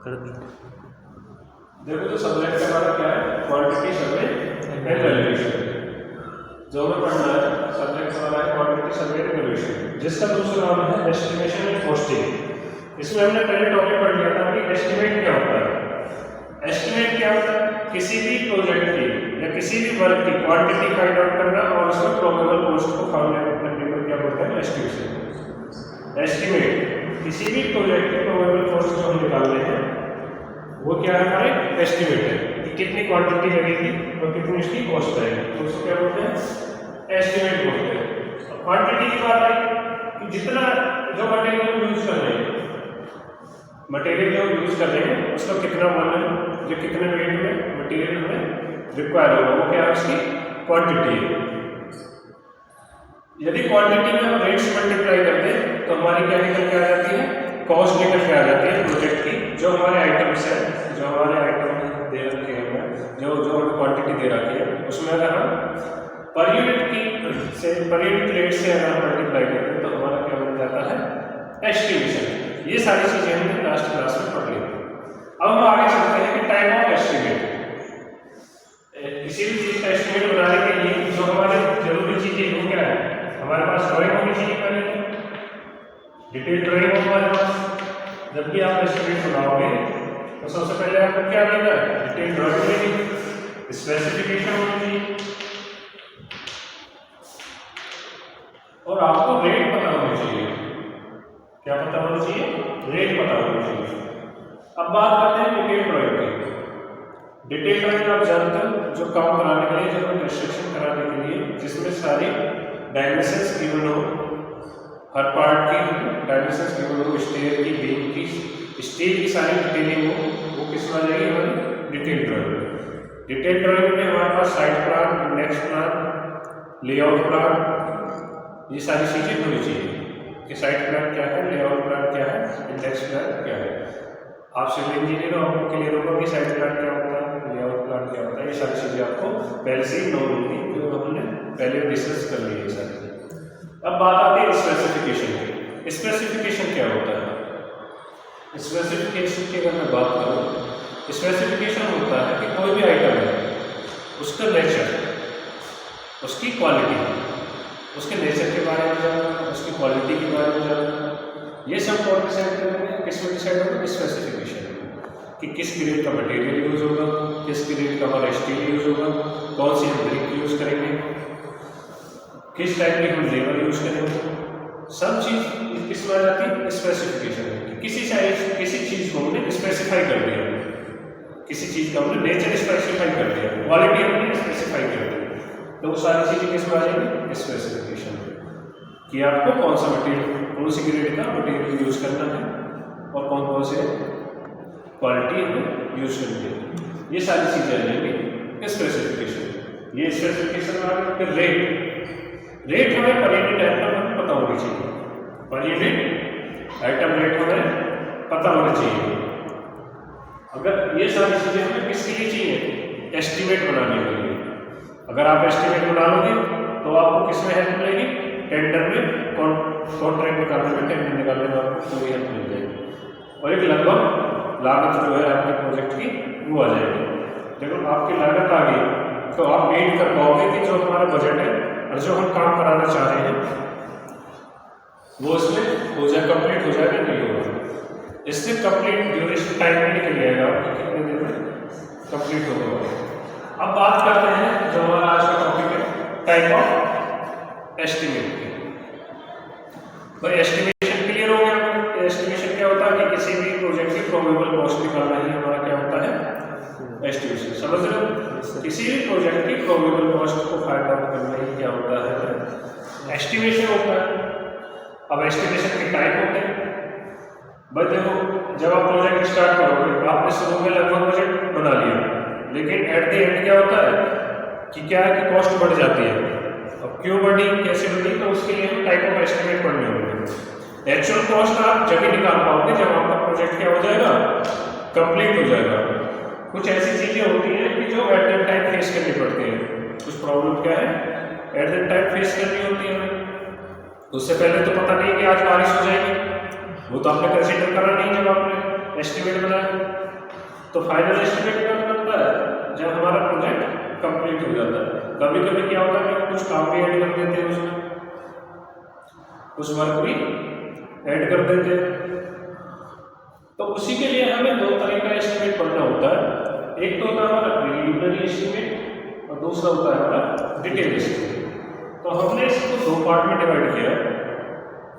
कर दी। देखो तो सब्जेक्ट हमारा क्या है, क्वांटिटी सर्वे एंड वैल्यूएशन। जो हमें पढ़ना है सब्जेक्ट हमारा है क्वांटिटी सर्वे एंड वैल्यूएशन, जिसका दूसरा नाम है एस्टिमेशन एंड कॉस्टिंग। इसमें हमने पहले टॉपिक पढ़ लिया था कि एस्टिमेट क्या होता है। एस्टिमेट क्या होता है, किसी भी प्रोजेक्ट की या किसी भी वर्क की क्वांटिटी फाइंड आउट करना और उसका प्रोबेबल कॉस्ट को फाइंड आउट करने को क्या बोलते हैं, एस्टिमेशन। एस्टिमेट किसी भी प्रोजेक्ट के प्रोबेबल कॉस्ट जो हम निकाल रहे हैं वो क्या है, हमारे एस्टिमेट है कि कितनी क्वांटिटी लगेगी और कितनी उसकी कॉस्ट आएगी, तो उसको क्या बोलते हैं, एस्टिमेट बोलते हैं। क्वांटिटी की बात आई कि जितना जो मटेरियल यूज कर रहे हैं, मटेरियल जो यूज कर रहे हैं उसका कितना मात्रा है, जो कितने वेट में मटेरियल हमें रिक्वायर होगा, वो क्या है, उसकी क्वांटिटी है। यदि क्वांटिटी में हम रेट्स मल्टीप्लाई करते हैं तो हमारी क्या निकल के आ जाती है, कॉस्ट निकल के आ जाती है प्रोजेक्ट की। जो हमारे आइटम्स हैं, जो हमारे आइटम दे रखे हैं, जो हमें क्वांटिटी दे रखी है, उसमें अगर हम पर यूनिट की से पर यूनिट रेट से अगर हम मल्टीप्लाई करते हैं तो हमारा क्या बन जाता है, एस्टिमेशन। ये सारी चीजें हमने लास्ट क्लास में पढ़ ली। अब हम आगे चलते हैं कि टाइप ऑफ एस्टिमेट। किसी भी चीज का एस्टिमेट बनाने के लिए जो हमारे जरूरी चीजें वो क्या है, हमारे पास ड्राइंग होनी चाहिए, पहले डिटेल ड्राइंग हो हमारे पास। जब भी आप एस्टिमेट बनाओगे तो सबसे पहले आपको क्या मिलेगा, डिटेल ड्राइंग मिलेगी, स्पेसिफिकेशन होनी चाहिए और आपको रेट पता होना चाहिए। क्या पता होना चाहिए, रेट पता होना चाहिए। अब बात करते हैं डिटेल ड्राइंग की। डिटेल ड्राइंग आप जानते हो, जो काम कराने के लिए, जो कंस्ट्रक्शन कराने के लिए, जिसमें सारी डायमेंशंस गिवन हो, हर पार्ट की डायमेंशंस गिवन हो, स्टेयर की, बीम की, स्टील की सारी डिटेलिंग हो, वो किस में आ जाएगी, हमारी डिटेल ड्राइंग। डिटेल ड्राइंग में हमारे पास site plan, index plan, layout plan, ये सारी चीजें होनी चाहिए कि साइट प्लान क्या है, लेआउट प्लान क्या है, इंडेक्स प्लान क्या है। आप सिविल इंजीनियर हो, आपको क्लियर होगा कि साइट प्लान क्या होता है, लेआउट प्लान क्या होता है। ये सारी चीजें आपको पहले से ही नॉन होगी, जो हमने पहले डिस्कस कर ली है सारी। अब बात आती है स्पेसिफिकेशन की। स्पेसिफिकेशन क्या होता है, स्पेसिफिकेशन की अगर मैं बात करूँ, स्पेसिफिकेशन होता है कि कोई भी आइटम है, उसका नेचर, उसकी क्वालिटी, उसके नेचर के बारे में जानना, उसकी क्वालिटी के बारे में जानना, ये सब कौन डिसाइड करेंगे, किस में डिसाइड होगा, स्पेसिफिकेशन, कि किस ग्रेड का मटेरियल यूज होगा, किस ग्रेड का हमारा स्टील यूज होगा, कौन सी हम ब्रिक यूज करेंगे, किस टाइप की हम लेबर यूज करेंगे। सब चीज किस में आ जाती है, स्पेसिफिकेशन में। किसी चीज को हमने स्पेसिफाई कर दिया, किसी चीज का हमने नेचर स्पेसिफाई कर दिया, क्वालिटी हमने स्पेसिफाई कर दी, तो वो सारी चीजें किस में आ जाएंगी, स्पेसिफिकेशन में। कि आपको कौन सा मटेरियल, कौन सी ग्रेड का मटेरियल यूज करना है और कौन कौन से क्वालिटी हमें यूज करनी है, ये सारी चीजें आ जाएंगी स्पेसिफिकेशन। ये स्पेसिफिकेशन में आ गया। फिर रेट हमें पर यूनिट आइटम पता होनी चाहिए, पर यूनिट आइटम रेट हमें पता होना चाहिए। अगर ये सारी चीजें हमें किसके लिए चाहिए, एस्टिमेट बनाने के लिए। अगर आप एस्टिमेट बना लोगे तो आपको किस में हेल्प मिलेगी, टेंडर में, कॉन्ट्रैक्ट निकालने में, टेंडर निकालने में आपको कोई हेल्प मिल जाएगी और एक लगभग लागत जो है आपके प्रोजेक्ट की वो आ जाएगी। जब आपकी लागत आ गई तो आप मेट कर पाओगे कि जो हमारा बजट है और जो हम काम कराना चाह रहे हैं वो इसमें हो जाए, कंप्लीट हो जाएगा, नहीं होगा। इससे कंप्लीट ड्यूरेशन टाइम में निकल जाएगा, कितने दिन में कंप्लीट होगा। अब बात करते हैं जो हमारा आज का टॉपिक है, टाइप ऑफ एस्टिमेट की। तो एस्टिमेशन क्लियर हो गया। एस्टिमेशन क्या होता है कि किसी भी प्रोजेक्ट की प्रोबेबल कॉस्ट निकालना ही हमारा क्या होता है, एस्टिमेशन। समझ रहे हो, किसी भी प्रोजेक्ट की प्रोबेबल कॉस्ट को फाइंड आउट करना ही क्या होता है, एस्टिमेशन होता है। अब एस्टिमेशन के टाइप होते हैं। बस देखो, जब आप प्रोजेक्ट स्टार्ट करोगे, आपने शुरू में लगभग बजट बना लिया, लेकिन एट द एंड क्या होता है कि क्या है कि कॉस्ट बढ़ जाती है। अब क्यों बढ़ी, कैसे बढ़ी, तो उसके लिए हम टाइप ऑफ एस्टिमेट पढ़ने होंगे। एक्चुअल कॉस्ट आप जब ही निकाल पाओगे जब आपका प्रोजेक्ट क्या हो जाएगा, कंप्लीट हो जाएगा। कुछ ऐसी चीजें होती हैं कि जो एट द टाइम फेस करनी पड़ती है। कुछ प्रॉब्लम क्या है, एट द टाइम फेस करनी होती है। उससे पहले तो पता नहीं कि आज बारिश हो जाएगी, वो तो आपने कंसीडर करा नहीं जब आपने एस्टिमेट बनाया। तो फाइनल एस्टिमेट कब बनता है? जब हमारा प्रोजेक्ट कंप्लीट हो जाता है। कभी कभी क्या होता है कि कुछ काम भी ऐड कर देते हैं, उसमें कुछ वर्क भी ऐड कर देते हैं। तो उसी के लिए हमें दो तरह का एस्टिमेट पढ़ना होता है। एक तो होता है हमारा प्रीलिमिनरी एस्टिमेट और दूसरा होता है हमारा डिटेल एस्टिमेट। तो हमने इसको दो पार्ट में डिवाइड किया।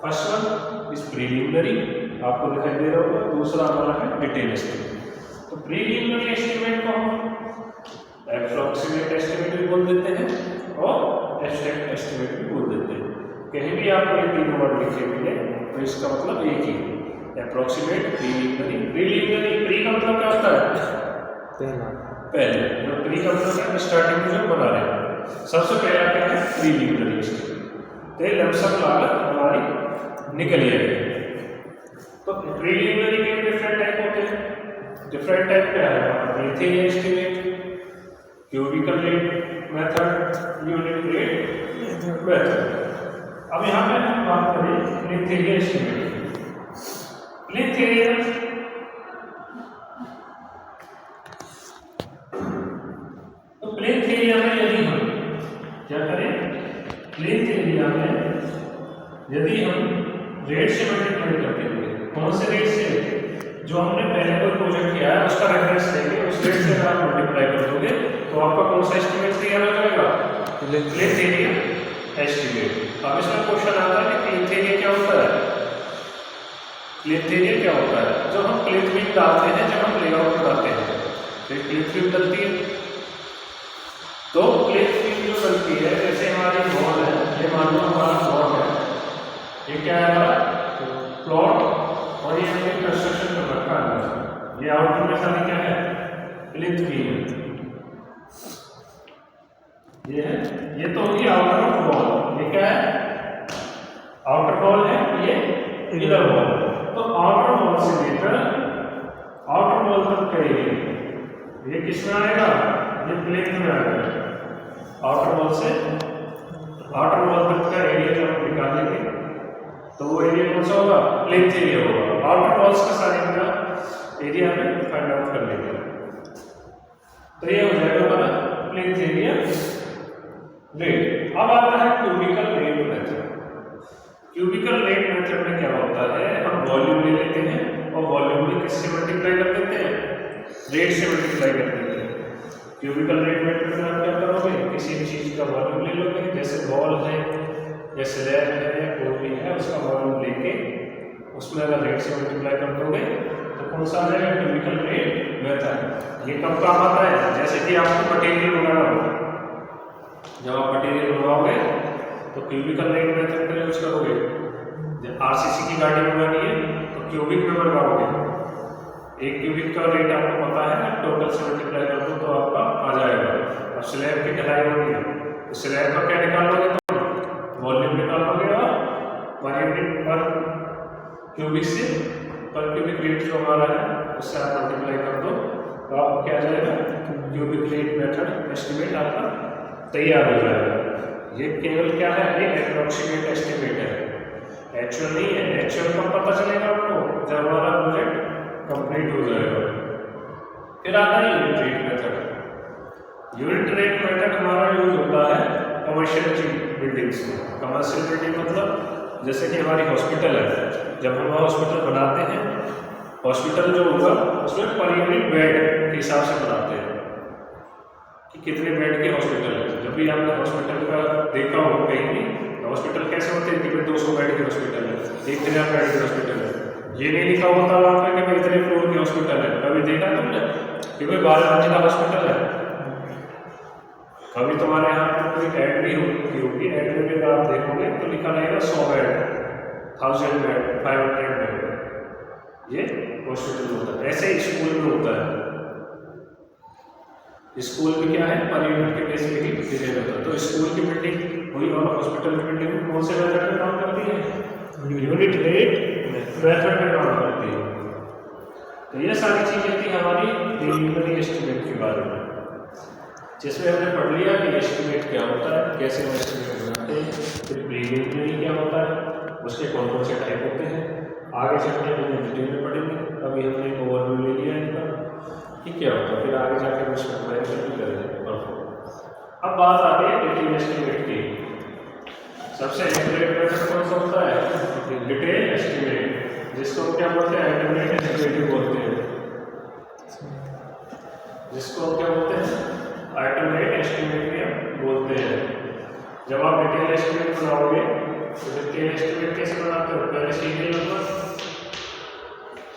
फर्स्ट वन इज प्रीलिमिनरी, आपको दिखाई दे रहा होगा, दूसरा हमारा है डिटेल एस्टिमेट। तो प्रीलिमिनरी एस्टिमेट को हम एप्रोक्सीमेट एस्टिमेट भी बोल देते हैं और एब्स्ट्रैक्ट एस्टिमेट भी बोल देते हैं। कहीं भी आपको ये तीनों वर्ड लिखे मिले तो इसका मतलब एक ही, एप्रोक्सीमेट, प्रीलिमिनरी। प्रीलिमिनरी, प्री का मतलब क्या होता है? पहले। जो प्री का मतलब है स्टार्टिंग में जो बना रहे हैं, सबसे पहला क्या है? Preliminary estimate. तो लमसम लागत हमारी निकल जाएगी। तो प्रीलिमिनरी के डिफरेंट टाइप होते हैं। डिफरेंट टाइप क्या है? मीथेन estimate, cubical rate method, unit rate method. अब यहाँ पे हम बात करें plinth area estimate. Plinth area तो प्लिंथ एरिया में यदि हम क्या करें? प्लिंथ एरिया में यदि हम रेट से मल्टीप्लाई करते हैं, कौन से रेट से? जो हमने पहले कोई प्रोजेक्ट किया है उसका रेफरेंस लेके उस रेट से अगर आप मल्टीप्लाई कर दोगे तो आपका कौन सा एस्टिमेट तैयार हो जाएगा? Plinth area estimate. अब इसमें क्वेश्चन आता है कि प्लिंथ एरिया क्या होता है? प्लिंथ एरिया क्या होता है? जो हम प्लिंथ बीम डालते हैं, जब हम लेआउट बनाते हैं तो प्लिंथ बीम डलती है। तो प्लिंथ बीम जो डलती है, जैसे हमारी वॉल है, ये मान लो हमारा प्लॉट है, ये क्या है हमारा प्लॉट, और ये हमने कंस्ट्रक्शन कर रखा है। ये आउटर में सारी क्या है? प्लिंथ बीम है। ये है, ये तो होगी आउटर ऑफ वॉल। ये क्या है? आउटर वॉल है, ये इनर वॉल। तो आउटर वॉल से लेकर आउटर वॉल तक का एरिया ये किस में आएगा? ये प्लिंथ में आएगा। आउटर वॉल से आउटर वॉल तक का एरिया जब हम निकालेंगे तो वो एरिया कौन सा होगा? प्लिंथ एरिया होगा। आउटर वॉल्स का सारे का एरिया हमें फाइंड आउट कर लेंगे। तो ये हो जाएगा हमारा प्लिंथ एरिया रेट। अब आता है cubical rate method. Cubical rate method में क्या होता है? हम वॉल्यूम ले लेते हैं और वॉल्यूम में किससे मल्टीप्लाई कर देते हैं? रेट से मल्टीप्लाई कर देते हैं। क्यूबिकल रेट मेथड में आप क्या करोगे? किसी भी चीज का वॉल्यूम ले लोगे, जैसे वॉल है या स्लैब है या कोई भी है, उसका वॉल्यूम लेके उसमें अगर रेट से मल्टीप्लाई कर दोगे तो कौन सा आ जाएगा? Cubical rate method. ये कब काम आता है? जैसे कि आपको मटेरियल बनाना होगा, जब आप मटेरियल बनवाओगे तो क्यूबिकल रेट मेथड का यूज करोगे। जब आरसीसी की गाड़ी बनवानी है तो क्यूबिक में बनवाओगे। एक क्यूबिक का रेट आपको पता है, टोटल से मल्टीप्लाई कर दो तो आपका आ जाएगा। अब स्लैब की ढलाई होगी तो स्लैब का क्या निकालोगे? वॉल्यूम निकालोगे और पर यूनिट पर क्यूबिक से पर क्यूबिक रेट जो हमारा है उससे आप मल्टीप्लाई कर दो तो आपको क्या जाएगा? क्यूबिक रेट मेथड एस्टिमेट आपका तैयार हो जाएगा। ये केवल क्या है? ये एप्रोक्सीमेट एस्टिमेट है, एक्चुअल नहीं है। एक्चुअल कब पता चलेगा आपको? जब हमारा प्रोजेक्ट कंप्लीट हो जाएगा। फिर आता है unit rate method. Unit rate method हमारा यूज होता है कमर्शियल बिल्डिंग्स में। कमर्शियल बिल्डिंग मतलब जैसे कि हमारी हॉस्पिटल है, जब हम हॉस्पिटल बनाते हैं, हॉस्पिटल जो होगा उसमें पर यूनिट बेड के हिसाब से बनाते हैं कि कितने बेड के हॉस्पिटल है। जब भी आपने हॉस्पिटल का देखा हो कहीं भी, तो हॉस्पिटल कैसे होते हैं कि भाई 200 बेड के हॉस्पिटल है, 1000 बेड के हॉस्पिटल है। ये नहीं लिखा होता वहाँ पर कि भाई इतने फ्लोर के हॉस्पिटल है। कभी देखा तुमने कि भाई 12 मंजिला हॉस्पिटल है? कभी तुम्हारे यहाँ पर कोई ऐड भी होगी, ऐड में भी अगर आप देखोगे तो लिखा रहेगा 100 बेड, 1000 बेड, 500 बेड। ये हॉस्पिटल होता है। ऐसे ही स्कूल में होता है। स्कूल में क्या है? पर यूनिट के बेस पे ही डिजाइन होता है। तो स्कूल की बिल्डिंग हुई और हॉस्पिटल की बिल्डिंग कौन से मेथड में काम करती है? यूनिट रेट मेथड में काम करती है। तो ये सारी चीजें थी हमारी प्रीलिमिनरी एस्टिमेट के बारे में, जिसमें हमने पढ़ लिया कि एस्टिमेट क्या होता है, कैसे हम एस्टिमेट बनाते हैं, फिर प्रीलिमिनरी क्या होता है, उसके कौन कौन से टाइप होते हैं, आगे चलते हैं डिटेल में पढ़ेंगे। अभी हमने एक ओवरव्यू ले लिया इनका कि क्या होता है, फिर आगे जाकर उसका कंपैरिजन भी करेंगे परफॉर्म। अब बात आती है डिटेल एस्टिमेट की। सबसे एक्यूरेट मेथड कौन सा होता है? डिटेल एस्टिमेट, जिसको क्या बोलते हैं? आइटरेटिव एस्टिमेट बोलते हैं। जिसको क्या बोलते हैं? आइटरेटिव एस्टिमेट भी बोलते हैं। जब आप डिटेल एस्टिमेट बनाओगे तो डिटेल एस्टिमेट कैसे बनाते हो? पहले सीरियल नंबर,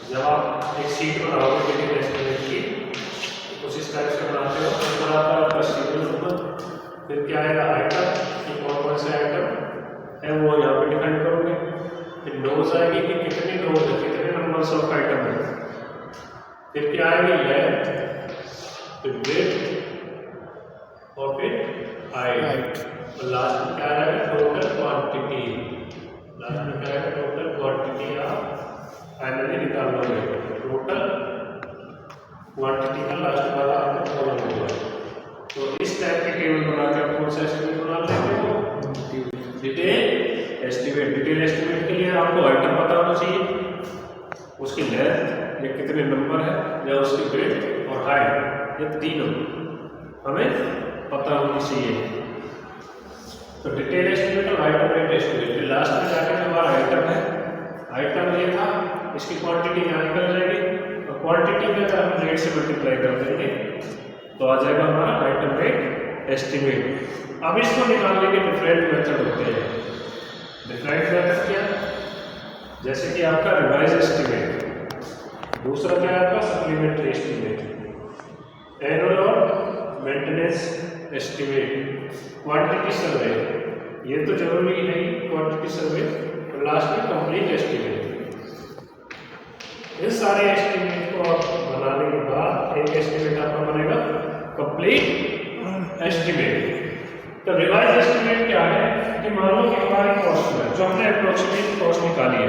जब आप एक शीट बनाओगे डिटेल एस्टिमेट की कुछ इस टाइप से बनाते हो, तो बनाता है आपका सीरियल नंबर, फिर क्या आएगा? आइटम, कि कौन कौन से आइटम है वो यहाँ पे डिफाइन करोगे। फिर नोज आएगी कि कितने नोज है, कितने नंबर्स ऑफ आइटम है। फिर क्या आएगी? लेंथ, फिर विड्थ और फिर हाइट, और लास्ट में क्या आएगा? Total quantity. लास्ट में क्या आएगा? टोटल क्वांटिटी आप फाइनली निकाल लोगे। टोटल क्वांटिटी का लास्ट वाला आपका कॉलम होगा। तो इस टाइप के टेबल बना के आप कौन सा एस्टिमेट बना लेते हो? Detail estimate. डिटेल एस्टिमेट के लिए आपको आइटम पता होना चाहिए, उसकी लेंथ या कितने नंबर है, या उसकी विड्थ और हाइट, ये तीनों हमें पता होनी चाहिए। तो डिटेल एस्टिमेट और आइटम रेट एस्टिमेट, लास्ट में जाकर हमारा आइटम है, आइटम ये था, इसकी क्वांटिटी यहाँ निकल जाएगी, और क्वांटिटी में अगर हम रेट से मल्टीप्लाई कर देंगे तो आ जाएगा हमारा आइटम रेट एस्टिमेट। अब इसको निकालने के डिफरेंट मेथड होते हैं। डिफरेंट मेथड क्या? जैसे कि आपका रिवाइज एस्टिमेट, दूसरा क्या है आपका? सप्लीमेंट्री एस्टिमेट, एनुअल और मेंटेनेंस एस्टिमेट, क्वांटिटी सर्वे, ये तो जरूरी है क्वांटिटी सर्वे, और लास्ट में कंप्लीट एस्टिमेट। इन सारे एस्टिमेट को आप बनाने के बाद एक एस्टिमेट आपका बनेगा कंप्लीट एस्टिमेट। तो रिवाइज एस्टिमेट क्या है कि मान लो कि हमारी कॉस्ट है जो हमने अप्रोक्सीमेट कॉस्ट निकाली है,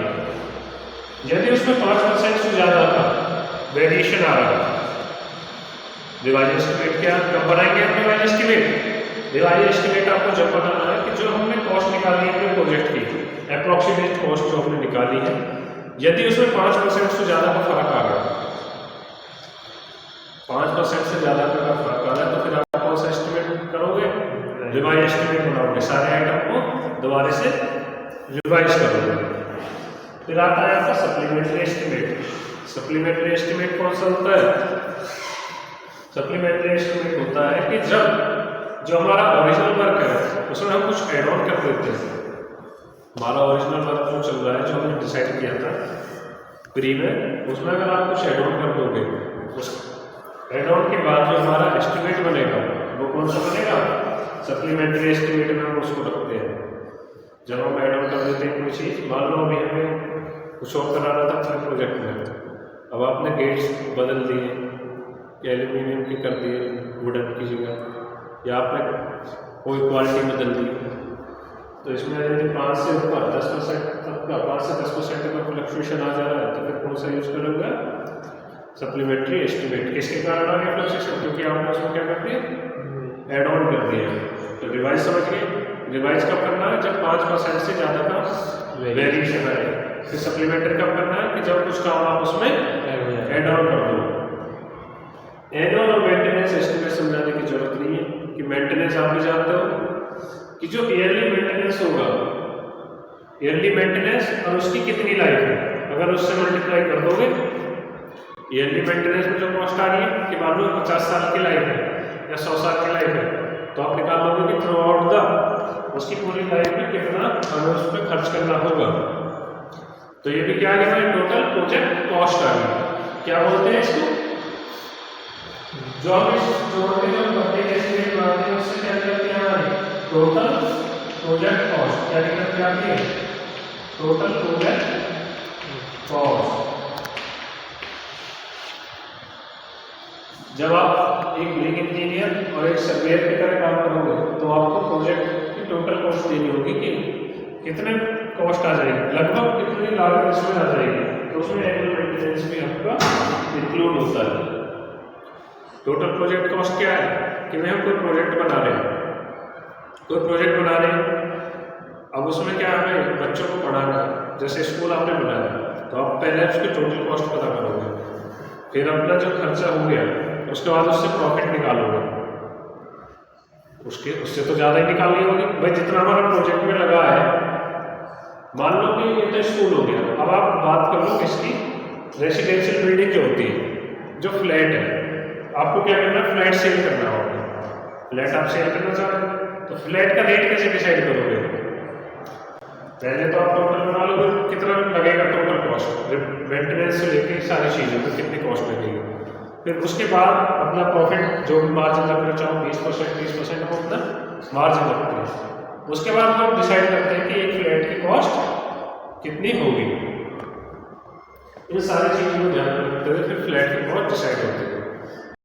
यदि उसमें 5% से ज़्यादा का वेरिएशन आ रहा है, रिवाइज एस्टिमेट क्या कब बनाएंगे हम? रिवाइज एस्टिमेट, रिवाइज एस्टिमेट आपको जब बताना है कि जो हमने कॉस्ट निकाली है अपने प्रोजेक्ट की, अप्रोक्सीमेट कॉस्ट जो हमने निकाली है, यदि उसमें 5% से ज़्यादा का फर्क आ रहा है, 5% से ज़्यादा का फर्क आ रहा है, तो फिर आप कौन सा एस्टिमेट करोगे? रिवाइज एस्टिमेट बनाओगे, सारे आइटम को दोबारा से रिवाइज करोगे। फिर आता है आपका सप्लीमेंट्री एस्टिमेट। सप्लीमेंट्री एस्टिमेट कौन सा होता है? सप्लीमेंट्री एस्टिमेट होता है कि जब जो हमारा ओरिजिनल वर्क है उसमें हम कुछ एड ऑन कर देते हैं। हमारा ओरिजिनल वर्क जो चल रहा है, जो हमने डिसाइड किया था प्री में, उसमें अगर आप कुछ एड ऑन कर दोगे, उस एड ऑन के बाद जो हमारा एस्टिमेट बनेगा वो कौन सा बनेगा? सप्लीमेंट्री एस्टिमेट में हम उसको रखते हैं। जब हम एड ऑन कर देते हैं कोई चीज़, मान लो अभी हमें कुछ और कराना था अपने प्रोजेक्ट में, अब आपने गेट्स बदल दिए, एल्यूमिनियम की कर दिए वुडन की जगह, या आपने कोई क्वालिटी बदल दी, तो इसमें यदि 5 से ऊपर 10% तक का 5 से 10% का फ्लक्चुएशन आ जा रहा है, तो फिर कौन सा यूज करूँगा? Supplementary estimate. किसके कारण आ गया फ्लक्चुएशन? क्योंकि आपने उसको क्या कर दिया? एड ऑन कर दिया। तो रिवाइज समझ गए? रिवाइज कब करना है? जब 5% से ज़्यादा का वेरिएशन आए। फिर सप्लीमेंट्री कब करना है? कि जब कुछ काम आप उसमें एड ऑन कर दो। एनुअल और मेंटेनेंस एस्टिमेट समझाने की जरूरत नहीं है कि मेंटेनेंस आप भी जानते हो कि जो ईयरली मेंटेनेंस होगा, ईयरली मेंटेनेंस और उसकी कितनी लाइफ है, अगर उससे मल्टीप्लाई कर दोगे, ईयरली मेंटेनेंस में जो कॉस्ट आ रही है कि मान लो 50 साल की लाइफ है या 100 साल की लाइफ है, तो आप निकाल लोगे कि थ्रू आउट द उसकी पूरी लाइफ में कितना हमें उस पर खर्च करना होगा। तो ये भी क्या आ गया? टोटल प्रोजेक्ट कॉस्ट आ गई। क्या बोलते हैं इसको? जो हम इस जोड़ के जो पब्लिक एस्टिमेट बनाते हैं उससे क्या निकलती है हमारी? Total project cost. क्या निकलती आती है? Total project cost. जब आप एक बिल्डिंग इंजीनियर और एक सर्वेयर की तरह काम करोगे तो आपको प्रोजेक्ट की टोटल कॉस्ट देनी होगी कि कितने कॉस्ट आ जाएगी, लगभग कितनी लागत इसमें आ जाएगी, तो उसमें एनुअल मेंटेनेंस भी आपका इंक्लूड होता है। टोटल प्रोजेक्ट कॉस्ट क्या है? कि भाई हम कोई प्रोजेक्ट बना रहे हैं, अब उसमें क्या हमें बच्चों को पढ़ाना है, जैसे स्कूल आपने बनाया, तो आप पहले उसकी टोटल कॉस्ट पता करोगे, फिर अपना जो खर्चा हो गया उसके बाद उससे प्रॉफिट निकालोगे, उससे तो ज़्यादा ही निकालनी होगी भाई जितना हमारा प्रोजेक्ट में लगा है। मान लो कि ये तो स्कूल हो गया, अब आप बात कर लो इसकी रेसिडेंशियल बिल्डिंग जो होती है, जो फ्लैट है, आपको क्या करना है, फ्लैट सेल करना होगा। फ्लैट आप सेल करना चाह रहे हो तो फ्लैट का रेट कैसे डिसाइड करोगे? पहले तो आप टोटल बना लोगे कितना लगेगा, टोटल कॉस्ट मेंटेनेंस से लेके सारी चीज़ों में कितनी कॉस्ट लगेगी। फिर उसके बाद अपना प्रॉफिट जो भी मार्जिन रखना चाहो 20% 30% हम अपना मार्जिन रखते हैं। उसके बाद हम डिसाइड करते हैं कि एक फ्लैट की कॉस्ट कितनी होगी। इन सारी चीज़ों को ध्यान में रखते हुए फिर फ्लैट की कॉस्ट डिसाइड होती है।